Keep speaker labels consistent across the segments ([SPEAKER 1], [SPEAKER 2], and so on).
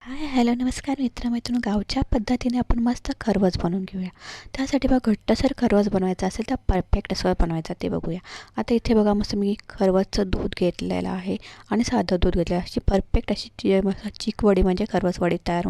[SPEAKER 1] हाय, hello, नमस्कार मित्र-मैत्रिणींनो. गावच्या पद्धतीने आपण मस्त खरवस बनवून घेऊया. त्यासाठी बघा घट्टसर खरवस बनवायचा असेल तर परफेक्ट असं बनवायचं ते बघूया. आता इथे बघा मस्त मी खरवसचं दूध घेतलेलं आहे आणि साधं दूध घेतलं आहे. अशी परफेक्ट अशी मस्त चिकवडी म्हणजे खरवसवडी तयार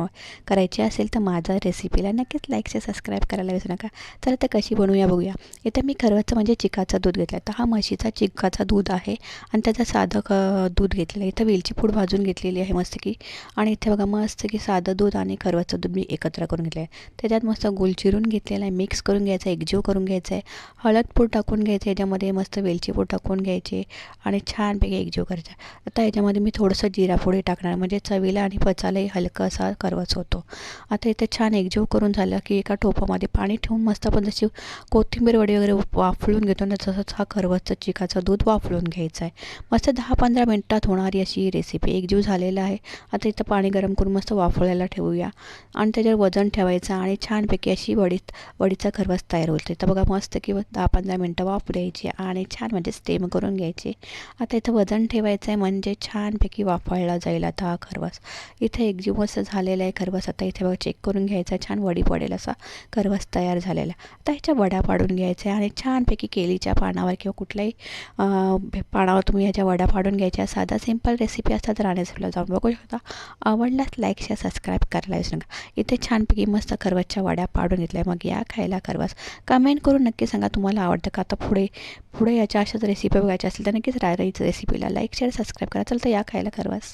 [SPEAKER 1] करायची असेल तर माझ्या रेसिपीला नक्कीच लाईक शेअर सबस्क्राईब करायला विसरू नका. चला तर कशी बनवूया बघूया. इथे मी खरवसचं म्हणजे चिकाचं दूध घेतलं आहे. तर हा म्हशीचा चिकाचा दूध आहे आणि त्याचं साधं दूध घेतलेलं आहे. इथं वेलची पूड भाजून घेतलेली आहे मस्त की. आणि इथे बघा मस्त की साधं दूध आणि खरवसचं दूध मी एकत्र करून घेतलं आहे. त्याच्यात मस्त गूळ चिरून घेतलेला आहे, मिक्स करून घ्यायचं आहे, एकजीव करून घ्यायचं आहे. हळद पूड टाकून घ्यायचं आहे, याच्यामध्ये मस्त वेलची पूड टाकून घ्यायची आणि छानपैकी एकजीव करायचा. आता याच्यामध्ये मी थोडंसं जिरापोळी टाकणार म्हणजे चवीला आणि पचायलाही हलका असा खरवस होतो. आता इथे छान एकजीव करून झालं की एका टोपामध्ये पाणी ठेवून मस्त आपण जशी कोथिंबीर वडी वगैरे वाफळून घेतो ना तसंच हा खरवसचं चिकाचं दूध वाफळून घ्यायचं आहे. मस्त 10-15 मिनिटात होणारी अशी रेसिपी एकजीव झालेला आहे. आता इथं पाणी गरम करून मस्त वाफवायला ठेवूया आणि त्याच्यावर वजन ठेवायचं आणि छानपैकी अशी वडीचा खरवस तयार होते. तर बघा मस्त की 10-15 मिनटं वाफ द्यायची आणि छान म्हणजे स्टेम करून घ्यायची. आता इथं वजन ठेवायचं आहे म्हणजे छानपैकी वाफवायला जाईल आता हा खरवस. इथे एकजीव मस्त झालेला आहे खरवस. आता इथे बघा चेक करून घ्यायचा, छान वडी पडेल असा खरवस तयार झालेला. आता ह्याच्या वड्या पाडून घ्यायच्या आणि छानपैकी केळीच्या पानावर किंवा कुठल्याही पानावर तुम्ही ह्याच्या वड्या पाडून घ्यायच्या. साधा सिंपल रेसिपी असतात तर राहण्यासाठी जाऊन बघू शकता. आवडल्यास लाईक शेअर सबस्क्राईब करायला विसरू नका. इथे छानपैकी मस्त खरवसच्या वड्या पाडून घेतल्या. मग या खायला खरवस. कमेंट करून नक्की सांगा तुम्हाला आवडतं का. आता पुढे याच्या अशाच रेसिपी बघायच्या असेल तर नक्कीच राईच रेसिपीला लाईक शेअर सबस्क्राईब करा. चल तर या खायला खरवस.